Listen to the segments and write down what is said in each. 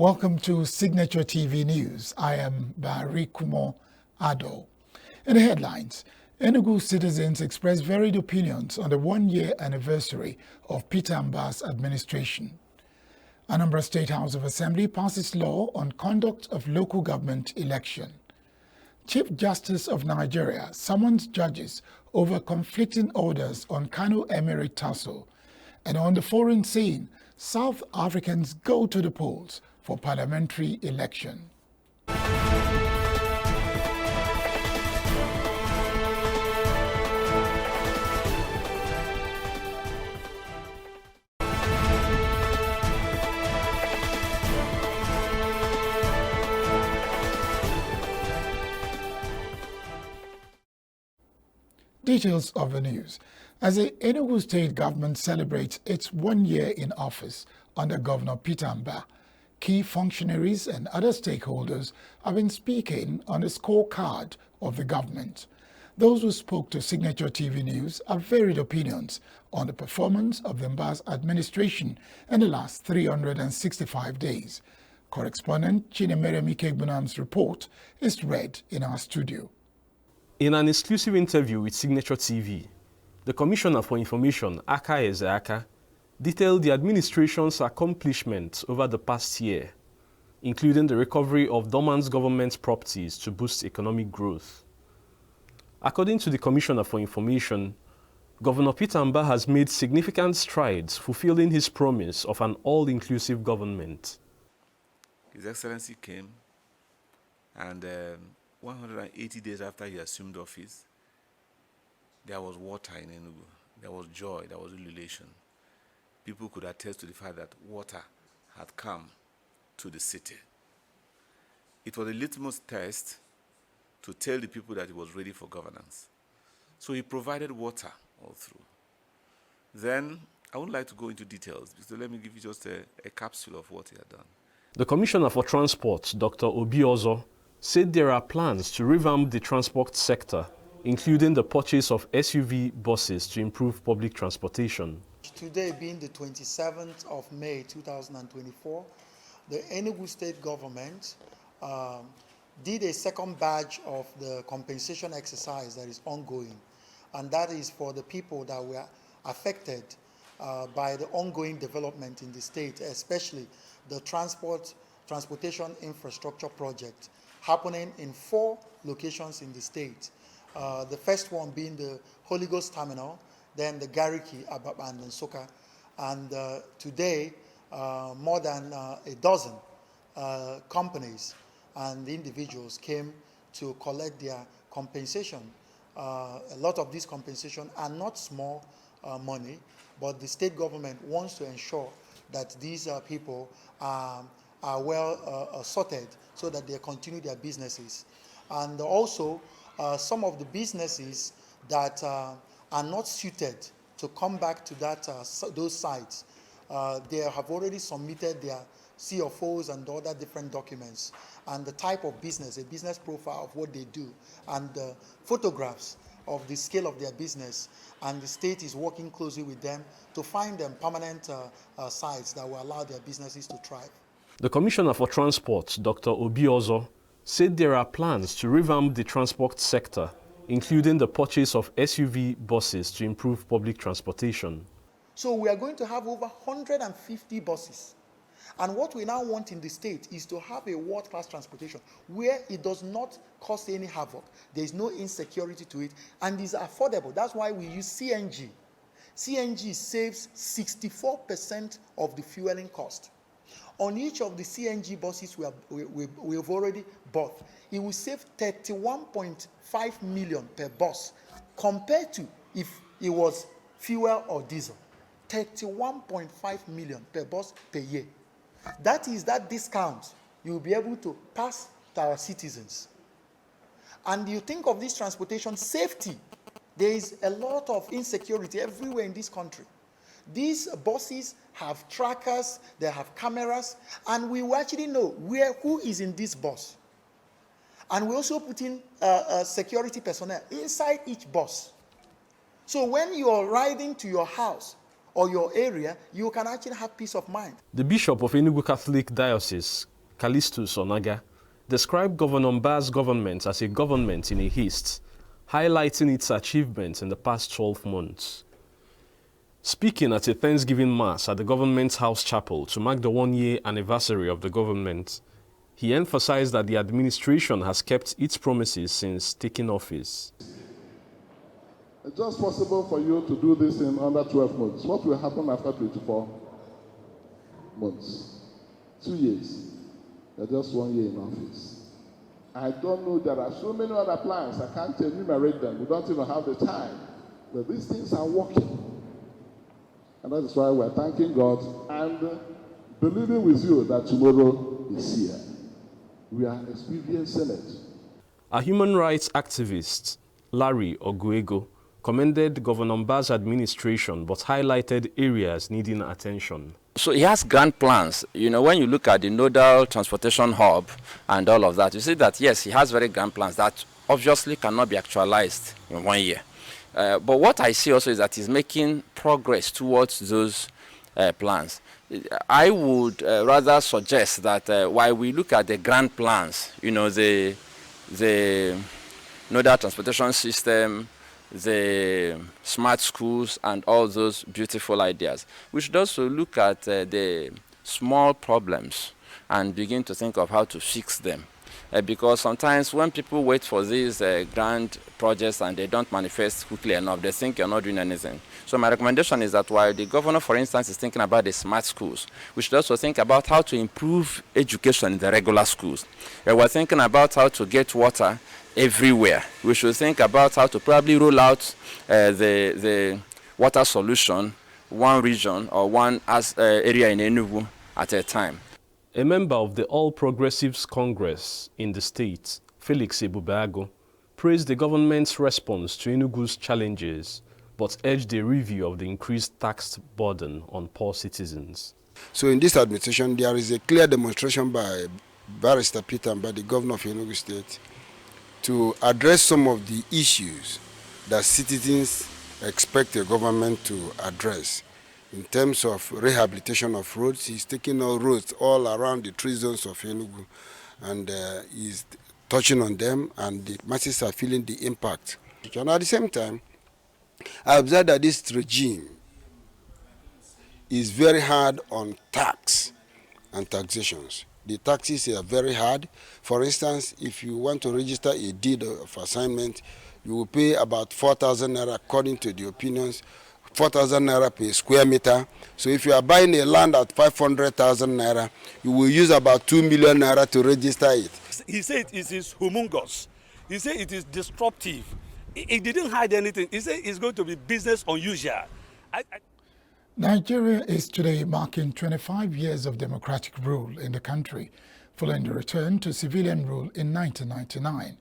Welcome to Signature TV News. I am Barikumo Ado. In the headlines, Enugu citizens express varied opinions on the one-year anniversary of Peter Mbah's administration. Anambra State House of Assembly passes law on conduct of local government election. Chief Justice of Nigeria summons judges over conflicting orders on Kano Emirate tussle. And on the foreign scene, South Africans go to the polls for parliamentary election. Details of the news. As the Enugu state government celebrates its 1 year in office under Governor Peter Mbah, key functionaries and other stakeholders have been speaking on the scorecard of the government. Those who spoke to Signature TV News have varied opinions on the performance of the Mbah's administration in the last 365 days. Correspondent Chinemere Mikegbunam's report is read in our studio. In an exclusive interview with Signature TV, the Commissioner for Information, Aka Ezeaka, detailed the administration's accomplishments over the past year, including the recovery of dormant government properties to boost economic growth. According to the Commissioner for Information, Governor Peter Mbah has made significant strides fulfilling his promise of an all-inclusive government. His Excellency came, and 180 days after he assumed office, there was water in Enugu. There was joy, there was jubilation. People could attest to the fact that water had come to the city. It was a litmus test to tell the people that he was ready for governance. So he provided water all through. Then, I would like to go into details, so let me give you just a capsule of what he had done. The Commissioner for Transport, Dr. Obiozo, said there are plans to revamp the transport sector, including the purchase of SUV buses to improve public transportation. Today being the 27th of May 2024, the Enugu state government did a second batch of the compensation exercise that is ongoing, and that is for the people that were affected by the ongoing development in the state, especially the transportation infrastructure project happening in 4 locations in the state. The first one being the Holy Ghost Terminal, then the Gariki, Ababa, and Nsoka. And today, more than a dozen companies and individuals came to collect their compensation. A lot of these compensation are not small money, but the state government wants to ensure that these people are well sorted so that they continue their businesses. And also, some of the businesses that are not suited to come back to those sites, they have already submitted their CFOs and other different documents, and the type of business, a business profile of what they do, and photographs of the scale of their business, and the state is working closely with them to find them permanent sites that will allow their businesses to thrive. The Commissioner for Transport, Dr. Obiozo, said there are plans to revamp the transport sector, including the purchase of SUV buses to improve public transportation. So we are going to have over 150 buses. And what we now want in the state is to have a world-class transportation where it does not cause any havoc. There is no insecurity to it, and is affordable. That's why we use CNG. CNG saves 64% of the fueling cost. On each of the CNG buses we have already bought, it will save 31.5 million per bus compared to if it was fuel or diesel. 31.5 million per bus per year. That is that discount you will be able to pass to our citizens. And you think of this transportation safety. There is a lot of insecurity everywhere in this country. These buses have trackers, they have cameras, and we will actually know who is in this bus. And we also put in security personnel inside each bus. So when you are riding to your house or your area, you can actually have peace of mind. The Bishop of Enugu Catholic Diocese, Callistus Onaga, described Governor Mbah's government as a government in a haste, highlighting its achievements in the past 12 months. Speaking at a Thanksgiving Mass at the government's house chapel to mark the one-year anniversary of the government, he emphasized that the administration has kept its promises since taking office. It's just possible for you to do this in under 12 months. What will happen after 24 months? 2 years. You're just 1 year in office. I don't know, there are so many other plans. I can't enumerate them. We don't even have the time. But these things are working. And that is why we're thanking God and believing with you that tomorrow is here. We are experiencing it. A human rights activist, Larry Oguego, commended Governor Mbah's administration but highlighted areas needing attention. So he has grand plans. You know, when you look at the nodal transportation hub and all of that, you see that, yes, he has very grand plans that obviously cannot be actualized in 1 year. But what I see also is that he's making progress towards those plans. I would rather suggest that while we look at the grand plans, you know, the nodal transportation system, the smart schools and all those beautiful ideas, we should also look at the small problems and begin to think of how to fix them. Because sometimes when people wait for these grand projects and they don't manifest quickly enough, they think you're not doing anything. So my recommendation is that while the governor, for instance, is thinking about the smart schools, we should also think about how to improve education in the regular schools. We're thinking about how to get water everywhere. We should think about how to probably roll out the water solution, one region or one area in Enugu at a time. A member of the All Progressives Congress in the state, Felix Ebubeago, praised the government's response to Enugu's challenges, but urged a review of the increased tax burden on poor citizens. So in this administration, there is a clear demonstration by Barrister Peter Mbah, the governor of Enugu State, to address some of the issues that citizens expect a government to address. In terms of rehabilitation of roads, he's taking all roads all around the 3 zones of Enugu, and he's touching on them, and the masses are feeling the impact. And at the same time, I observed that this regime is very hard on tax and taxations. The taxes are very hard. For instance, if you want to register a deed of assignment, you will pay about 4,000 naira according to the opinions, 4,000 naira per square meter. So if you are buying a land at 500,000 naira, you will use about 2 million naira to register it. He said it is humongous. He said it is disruptive. He didn't hide anything. He said it's going to be business unusual. Nigeria is today marking 25 years of democratic rule in the country, following the return to civilian rule in 1999,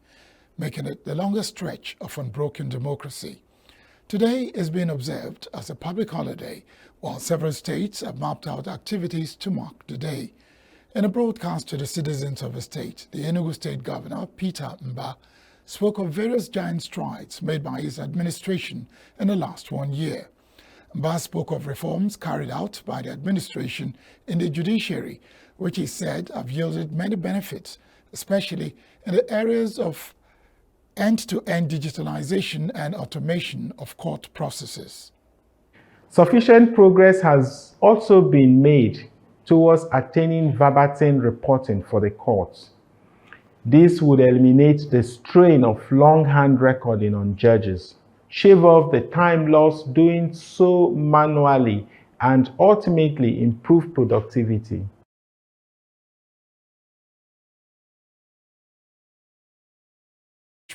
making it the longest stretch of unbroken democracy. Today is being observed as a public holiday, while several states have mapped out activities to mark the day. In a broadcast to the citizens of the state, the Enugu State Governor, Peter Mbah, spoke of various giant strides made by his administration in the last 1 year. Mbah spoke of reforms carried out by the administration in the judiciary, which he said have yielded many benefits, especially in the areas of end-to-end digitalization and automation of court processes. Sufficient progress has also been made towards attaining verbatim reporting for the courts. This would eliminate the strain of longhand recording on judges, shave off the time lost doing so manually, and ultimately improve productivity.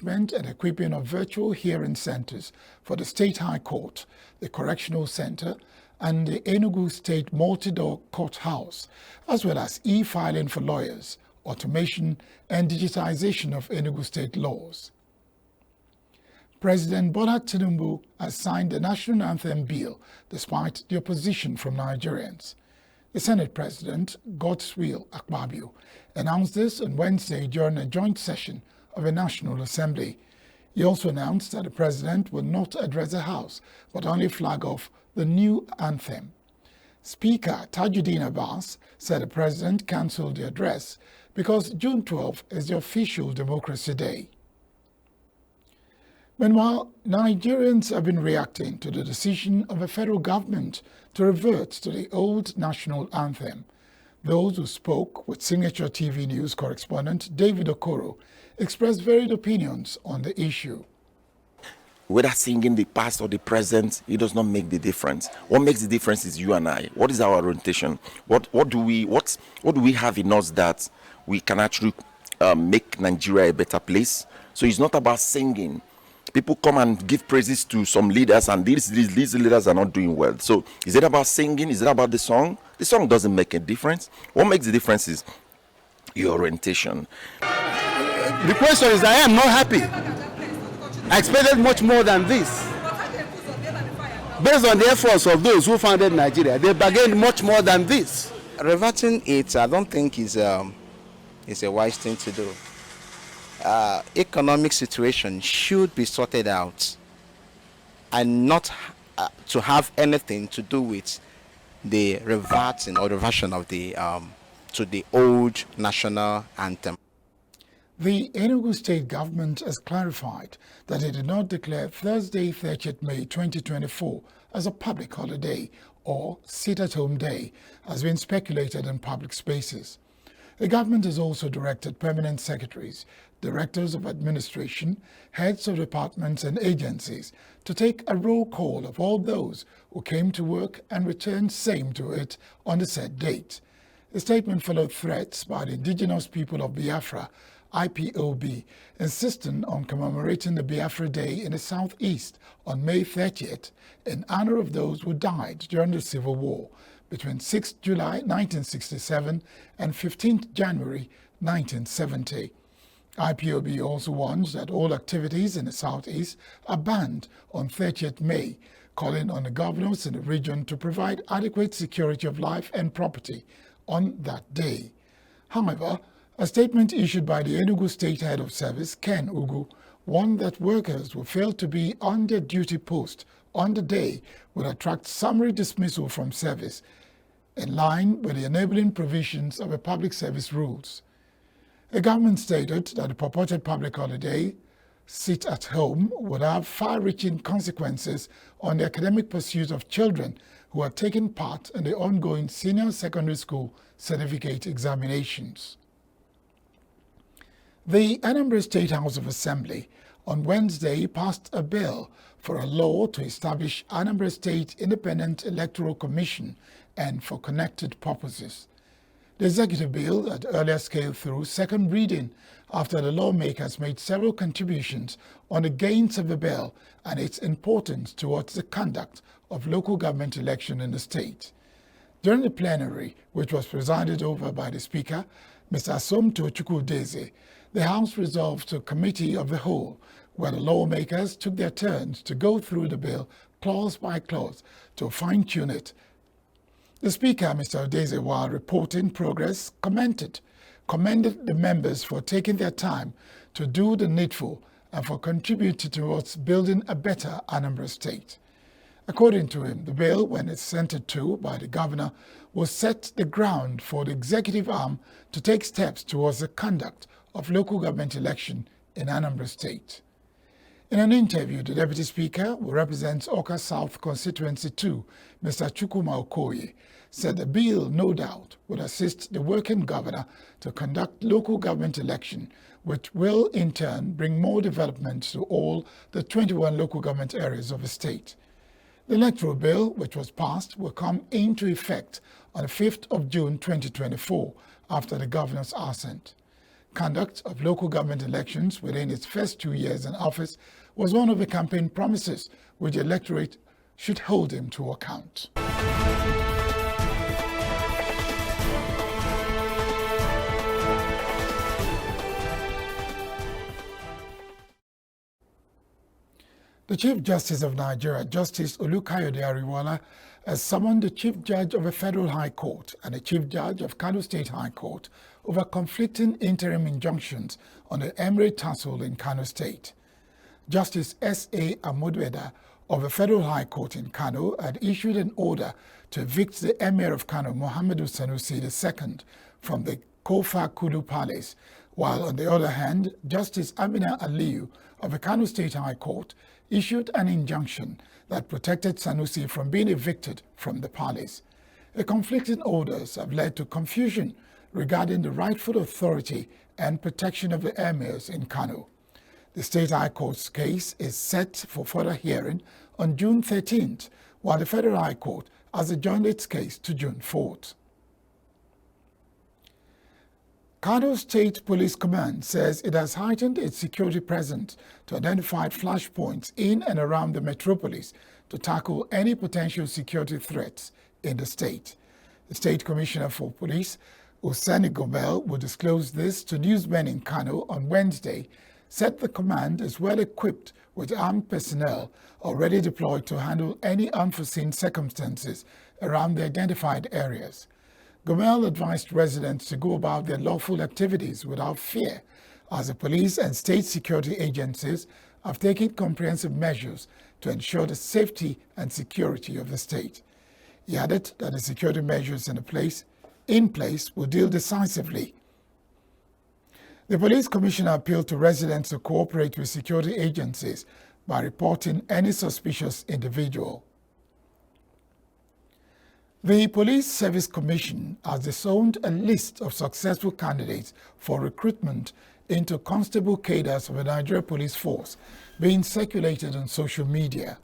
And equipping of virtual hearing centers for the State High Court, the Correctional Center, and the Enugu State Multi-Door Courthouse, as well as e-filing for lawyers, automation and digitization of Enugu State laws. President Bola Tinubu has signed the National Anthem Bill despite the opposition from Nigerians. The Senate President, Godswill Akpabio, announced this on Wednesday during a joint session of the National Assembly. He also announced that the President will not address the House, but only flag off the new anthem. Speaker Tajuddin Abbas said the President cancelled the address because June 12 is the official Democracy Day. Meanwhile, Nigerians have been reacting to the decision of the federal government to revert to the old national anthem. Those who spoke with Signature TV News correspondent David Okoro expressed varied opinions on the issue. Whether singing the past or the present, it does not make the difference. What makes the difference is you and I. What is our orientation? What do we have in us that we can actually make Nigeria a better place? So it's not about singing. People come and give praises to some leaders, and these leaders are not doing well. So is it about singing? Is it about the song? The song doesn't make a difference. What makes the difference is your orientation. The question is, I am not happy. I expected much more than this. Based on the efforts of those who founded Nigeria, they bargained much more than this. Reverting it, I don't think is a wise thing to do. Economic situation should be sorted out and not to have anything to do with the reverting or reversion of the to the old national anthem. The Enugu state government has clarified that it did not declare Thursday, 30th May 2024 as a public holiday or sit-at-home day, as been speculated in public spaces. The government has also directed permanent secretaries, directors of administration, heads of departments and agencies to take a roll call of all those who came to work and returned same to it on the said date. The statement followed threats by the indigenous people of Biafra, IPOB, insisting on commemorating the Biafra Day in the southeast on May 30th in honor of those who died during the Civil War between 6 July 1967 and 15 January 1970. IPOB also warns that all activities in the southeast are banned on 30th May, calling on the governors in the region to provide adequate security of life and property on that day. However, a statement issued by the Enugu State Head of Service, Ken Ugu, warned that workers who fail to be on their duty post on the day would attract summary dismissal from service, in line with the enabling provisions of the public service rules. The government stated that the purported public holiday, sit at home, would have far-reaching consequences on the academic pursuits of children who are taking part in the ongoing senior secondary school certificate examinations. The Anambra State House of Assembly on Wednesday passed a bill for a law to establish Anambra State Independent Electoral Commission and for connected purposes. The executive bill had earlier scaled through second reading after the lawmakers made several contributions on the gains of the bill and its importance towards the conduct of local government election in the state. During the plenary, which was presided over by the Speaker, Mr. Asomto Chukwudeze, the House resolved to a committee of the whole, where the lawmakers took their turns to go through the bill clause by clause to fine-tune it. The Speaker, Mr. Odeze, while reporting progress, commended the members for taking their time to do the needful and for contributing towards building a better Anambra State. According to him, the bill, when it's sent to by the governor, will set the ground for the executive arm to take steps towards the conduct of local government election in Anambra State. In an interview, the Deputy Speaker, who represents Awka South Constituency 2, Mr. Chukwuma Okoye, said the bill, no doubt, would assist the working governor to conduct local government election, which will in turn bring more development to all the 21 local government areas of the state. The electoral bill, which was passed, will come into effect on the 5th of June 2024 after the governor's assent. Conduct of local government elections within its first 2 years in office was one of the campaign promises which the electorate should hold him to account. The Chief Justice of Nigeria, Justice Olukayode Ariwoola, has summoned the Chief Judge of the Federal High Court and the Chief Judge of Kano State High Court over conflicting interim injunctions on the Emirate tussle in Kano State. Justice S.A. Amodweda of the Federal High Court in Kano had issued an order to evict the Emir of Kano, Muhammadu Sanusi II, from the Kofa Kulu Palace, while on the other hand, Justice Amina Aliyu of the Kano State High Court issued an injunction that protected Sanusi from being evicted from the palace. The conflicting orders have led to confusion regarding the rightful authority and protection of the emirs in Kano. The State High Court's case is set for further hearing on June 13th, while the Federal High Court has adjourned its case to June 4th. Kano State Police Command says it has heightened its security presence to identify flashpoints in and around the metropolis to tackle any potential security threats in the state. The State Commissioner for Police, Usani Gobel, will disclose this to newsmen in Kano on Wednesday, said the command is well equipped with armed personnel already deployed to handle any unforeseen circumstances around the identified areas. Gomel advised residents to go about their lawful activities without fear, as the police and state security agencies have taken comprehensive measures to ensure the safety and security of the state. He added that the security measures in place will deal decisively. The police commissioner appealed to residents to cooperate with security agencies by reporting any suspicious individual. The Police Service Commission has disowned a list of successful candidates for recruitment into constable cadres of the Nigeria Police Force being circulated on social media.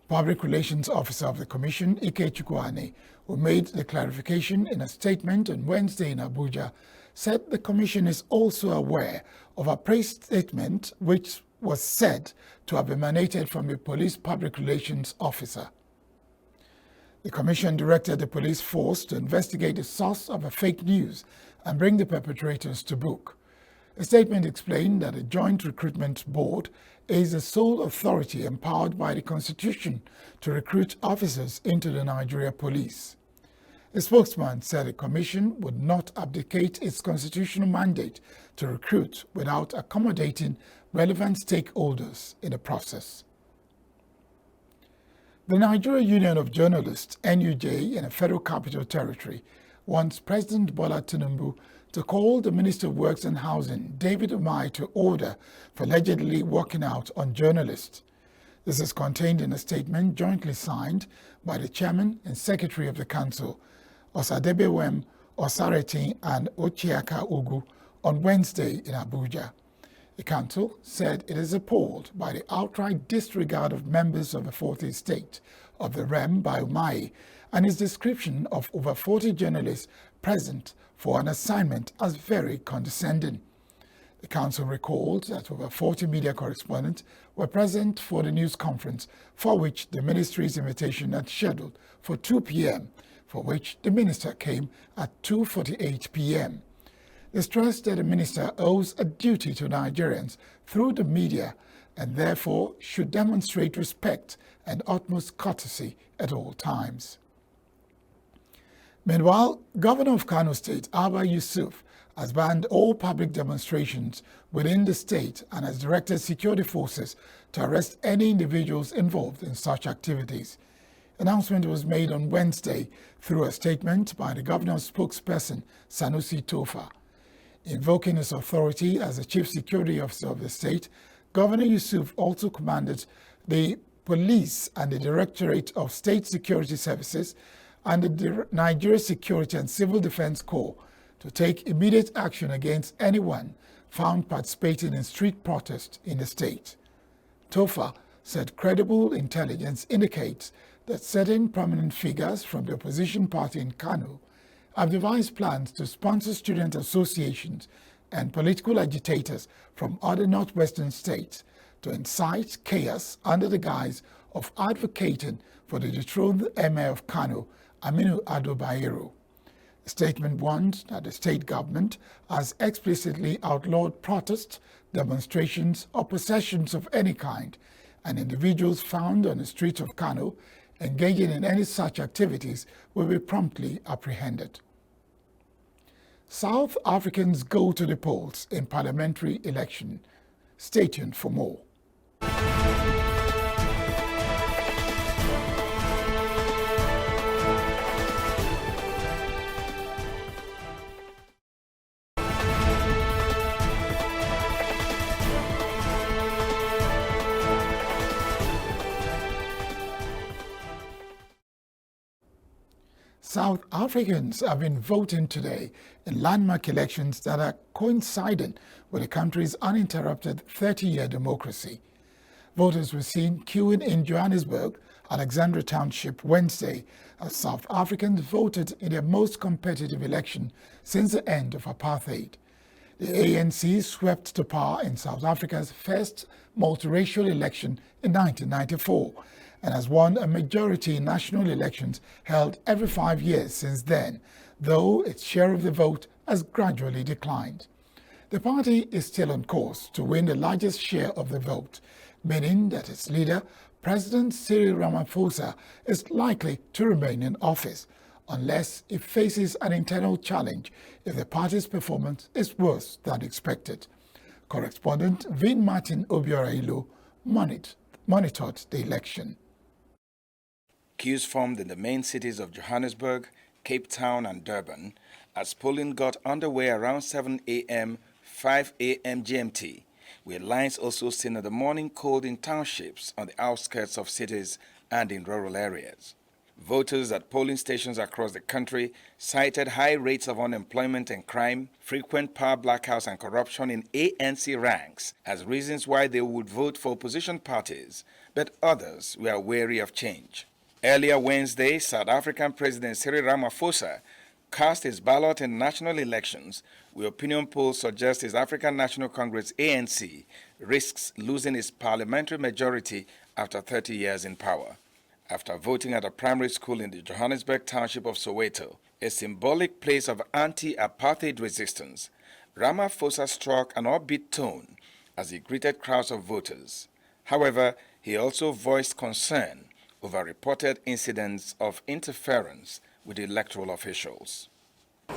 Public Relations Officer of the Commission, Ike Chukwuani, who made the clarification in a statement on Wednesday in Abuja, said the Commission is also aware of a press statement which was said to have emanated from a police public relations officer. The Commission directed the police force to investigate the source of the fake news and bring the perpetrators to book. A statement explained that the Joint Recruitment Board is the sole authority empowered by the Constitution to recruit officers into the Nigeria Police. The spokesman said the Commission would not abdicate its constitutional mandate to recruit without accommodating relevant stakeholders in the process. The Nigeria Union of Journalists, NUJ, in the Federal Capital Territory, wants President Bola Tinubu to call the Minister of Works and Housing, David Umahi, to order for allegedly walking out on journalists. This is contained in a statement jointly signed by the Chairman and Secretary of the Council, Osadebewem Osaretin and Ochiaka Ugu, on Wednesday in Abuja. The Council said it is appalled by the outright disregard of members of the Fourth Estate of the REM by Umahi and his description of over 40 journalists present for an assignment as very condescending. The Council recalled that over 40 media correspondents were present for the news conference, for which the Ministry's invitation had scheduled for 2 p.m., for which the Minister came at 2:48 p.m. They stressed that the Minister owes a duty to Nigerians through the media and therefore should demonstrate respect and utmost courtesy at all times. Meanwhile, Governor of Kano State, Abba Yusuf, has banned all public demonstrations within the state and has directed security forces to arrest any individuals involved in such activities. Announcement was made on Wednesday through a statement by the governor's spokesperson, Sanusi Tofa. Invoking his authority as the chief security officer of the state, Governor Yusuf also commanded the police and the Directorate of State Security Services and the Nigeria Security and Civil Defense Corps to take immediate action against anyone found participating in street protests in the state. Tofa said credible intelligence indicates that certain prominent figures from the opposition party in Kano have devised plans to sponsor student associations and political agitators from other northwestern states to incite chaos under the guise of advocating for the dethroned Emir of Kano, Aminu Ado Bayero. The statement warned that the state government has explicitly outlawed protests, demonstrations, or processions of any kind, and individuals found on the streets of Kano engaging in any such activities will be promptly apprehended. South Africans go to the polls in parliamentary election. Stay tuned for more. South Africans have been voting today in landmark elections that are coinciding with the country's uninterrupted 30-year democracy. Voters were seen queuing in Johannesburg, Alexandra Township, Wednesday, as South Africans voted in their most competitive election since the end of apartheid. The ANC swept to power in South Africa's first multiracial election in 1994 and has won a majority in national elections held every 5 years since then, though its share of the vote has gradually declined. The party is still on course to win the largest share of the vote, meaning that its leader, President Cyril Ramaphosa, is likely to remain in office, unless it faces an internal challenge if the party's performance is worse than expected. Correspondent Vin Martin Obiorailu monitored the election. Queues formed in the main cities of Johannesburg, Cape Town and Durban as polling got underway around 7 a.m., 5 a.m. GMT, with lines also seen in the morning cold in townships on the outskirts of cities and in rural areas. Voters at polling stations across the country cited high rates of unemployment and crime, frequent power blackouts and corruption in ANC ranks as reasons why they would vote for opposition parties, but others were wary of change. Earlier Wednesday, South African President Cyril Ramaphosa cast his ballot in national elections, where opinion polls suggest his African National Congress ANC risks losing its parliamentary majority after 30 years in power. After voting at a primary school in the Johannesburg township of Soweto, a symbolic place of anti-apartheid resistance, Ramaphosa struck an upbeat tone as he greeted crowds of voters. However, he also voiced concern over reported incidents of interference with electoral officials.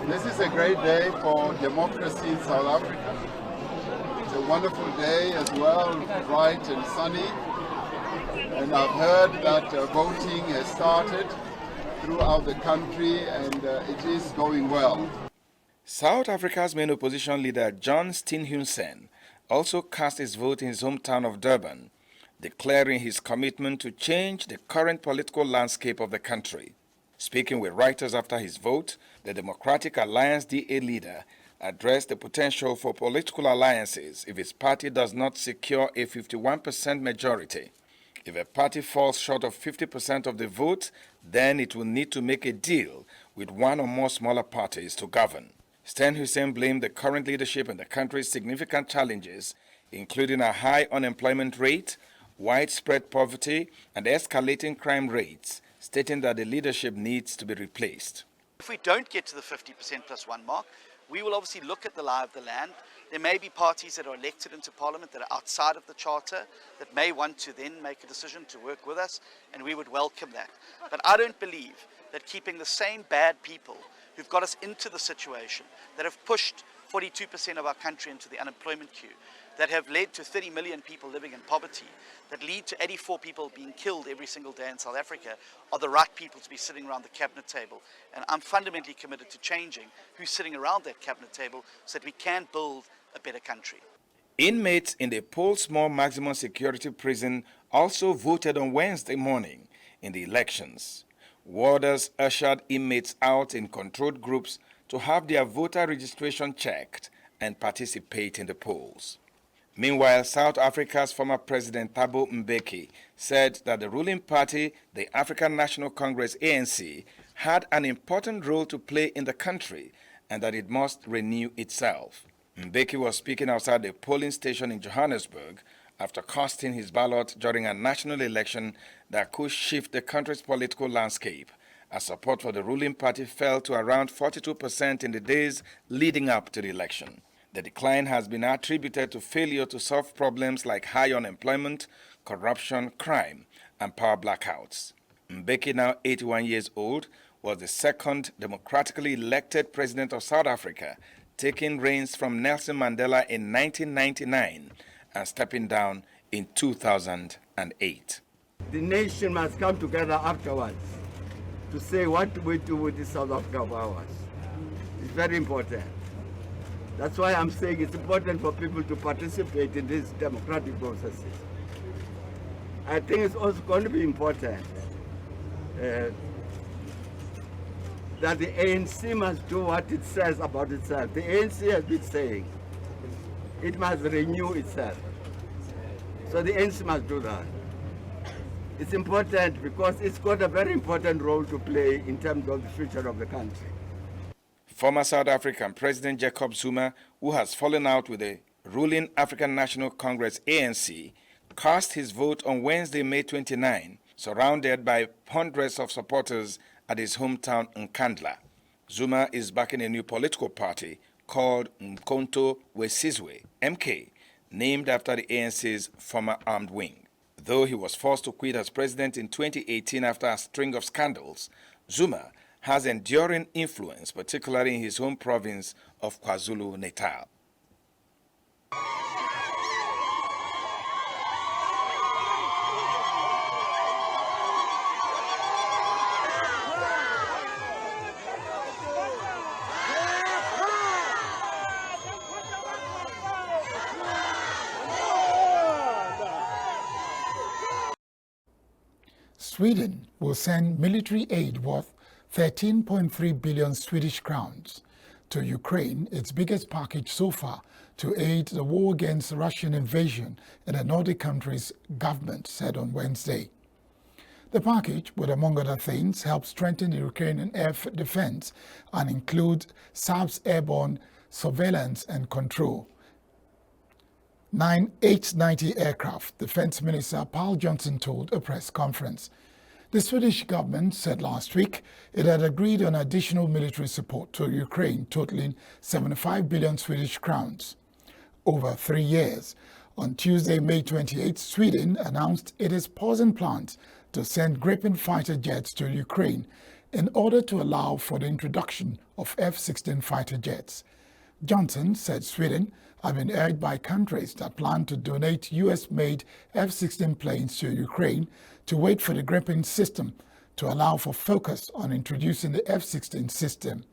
This is a great day for democracy in South Africa. It's a wonderful day as well, bright and sunny. And I've heard that voting has started throughout the country and it is going well. South Africa's main opposition leader, John Steenhuisen, also cast his vote in his hometown of Durban, declaring his commitment to change the current political landscape of the country. Speaking with writers after his vote, the Democratic Alliance DA leader addressed the potential for political alliances if his party does not secure a 51% majority. If a party falls short of 50% of the vote, then it will need to make a deal with one or more smaller parties to govern. Steenhuisen blamed the current leadership and the country's significant challenges, including a high unemployment rate, widespread poverty, and escalating crime rates, stating that the leadership needs to be replaced. If we don't get to the 50% plus one mark, we will obviously look at the lie of the land. There may be parties that are elected into parliament that are outside of the charter that may want to then make a decision to work with us, and we would welcome that. But I don't believe that keeping the same bad people who've got us into the situation, that have pushed 42% of our country into the unemployment queue, that have led to 30 million people living in poverty, that lead to 84 people being killed every single day in South Africa, are the right people to be sitting around the cabinet table. And I'm fundamentally committed to changing who's sitting around that cabinet table so that we can build a better country. Inmates in the Paul Small Maximum Security Prison also voted on Wednesday morning in the elections. Warders ushered inmates out in controlled groups to have their voter registration checked and participate in the polls. Meanwhile, South Africa's former President Thabo Mbeki said that the ruling party, the African National Congress ANC, had an important role to play in the country and that it must renew itself. Mbeki was speaking outside a polling station in Johannesburg after casting his ballot during a national election that could shift the country's political landscape, as support for the ruling party fell to around 42% in the days leading up to the election. The decline has been attributed to failure to solve problems like high unemployment, corruption, crime, and power blackouts. Mbeki, now 81 years old, was the second democratically elected president of South Africa, taking reins from Nelson Mandela in 1999 and stepping down in 2008. The nation must come together afterwards to say what we do with the South Africa of ours. It's very important. That's why I'm saying it's important for people to participate in these democratic processes. I think it's also going to be important that the ANC must do what it says about itself. The ANC has been saying it must renew itself. So the ANC must do that. It's important because it's got a very important role to play in terms of the future of the country. Former South African President Jacob Zuma, who has fallen out with the ruling African National Congress ANC, cast his vote on Wednesday, May 29, surrounded by hundreds of supporters at his hometown Nkandla. Zuma is backing a new political party called Mkhonto weSizwe, MK, named after the ANC's former armed wing. Though he was forced to quit as president in 2018 after a string of scandals, Zuma has enduring influence, particularly in his home province of KwaZulu-Natal. Sweden will send military aid worth 13.3 billion Swedish crowns to Ukraine, its biggest package so far, to aid the war against the Russian invasion in the Nordic country's government said on Wednesday. The package would, among other things, help strengthen the Ukrainian air defense and include Saab's airborne surveillance and control. 9 H-90 aircraft, Defense Minister Paul Johnson told a press conference. The Swedish government said last week it had agreed on additional military support to Ukraine totaling 75 billion Swedish crowns over 3 years. On Tuesday, May 28, Sweden announced it is pausing plans to send Gripen fighter jets to Ukraine in order to allow for the introduction of F-16 fighter jets. Johnson said Sweden had been urged by countries that plan to donate US-made F-16 planes to Ukraine to wait for the Gripen system to allow for focus on introducing the F-16 system.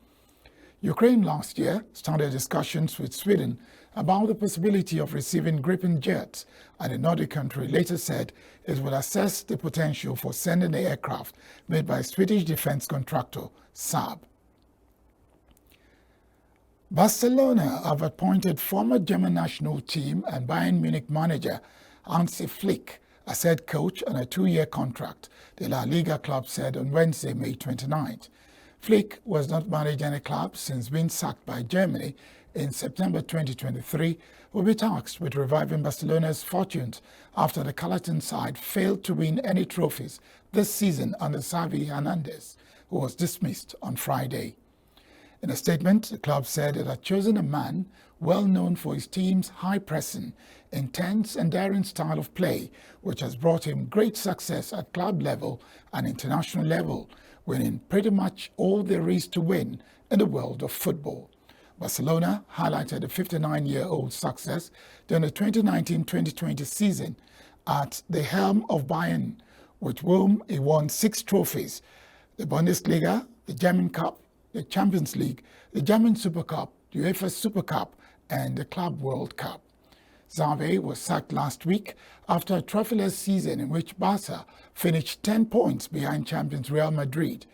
Ukraine last year started discussions with Sweden about the possibility of receiving Gripen jets, and the Nordic country later said it would assess the potential for sending the aircraft made by Swedish defense contractor Saab. Barcelona have appointed former German national team and Bayern Munich manager Hansi Flick as head coach on a 2-year contract, the La Liga club said on Wednesday, May 29th. Flick was not managed any club since being sacked by Germany in September 2023, will be tasked with reviving Barcelona's fortunes after the Carleton side failed to win any trophies this season under Xavi Hernandez, who was dismissed on Friday. In a statement, the club said it had chosen a man well known for his team's high-pressing, intense and daring style of play, which has brought him great success at club level and international level, winning pretty much all there is to win in the world of football. Barcelona highlighted the 59-year-old success during the 2019-2020 season at the helm of Bayern, with whom he won 6 trophies: the Bundesliga, the German Cup, the Champions League, the German Super Cup, the UEFA Super Cup, and the Club World Cup. Xavi was sacked last week after a trophyless season in which Barca finished 10 points behind champions Real Madrid.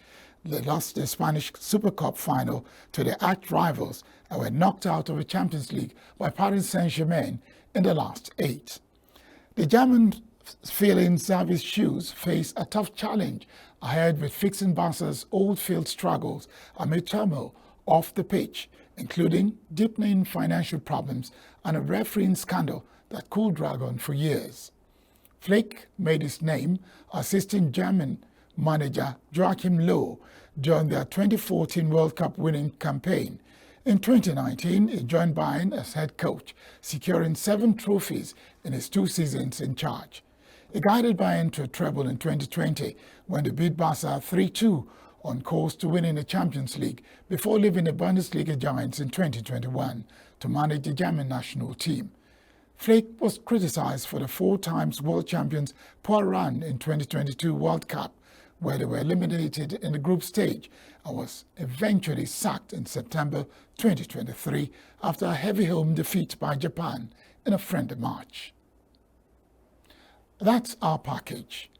They lost the Spanish Super Cup final to their arch-rivals and were knocked out of the Champions League by Paris Saint-Germain in the last 8. The German, filling Xavi's shoes, face a tough challenge ahead with fixing Barca's old-field struggles amid turmoil off the pitch, including deepening financial problems and a refereeing scandal that could drag on for years. Flick made his name assisting German manager Joachim Löw during their 2014 World Cup winning campaign. In 2019, he joined Bayern as head coach, securing 7 trophies in his 2 seasons in charge. He guided Bayern to a treble in 2020 when they beat Barca 3-2 on course to winning the Champions League before leaving the Bundesliga giants in 2021 to manage the German national team. Flick was criticized for the 4 times world champions' poor run in 2022 World Cup, where they were eliminated in the group stage, and was eventually sacked in September 2023 after a heavy home defeat by Japan in a friendly match. That's our package.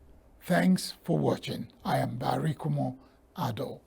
Thanks for watching. I am Barry Kumo Ado.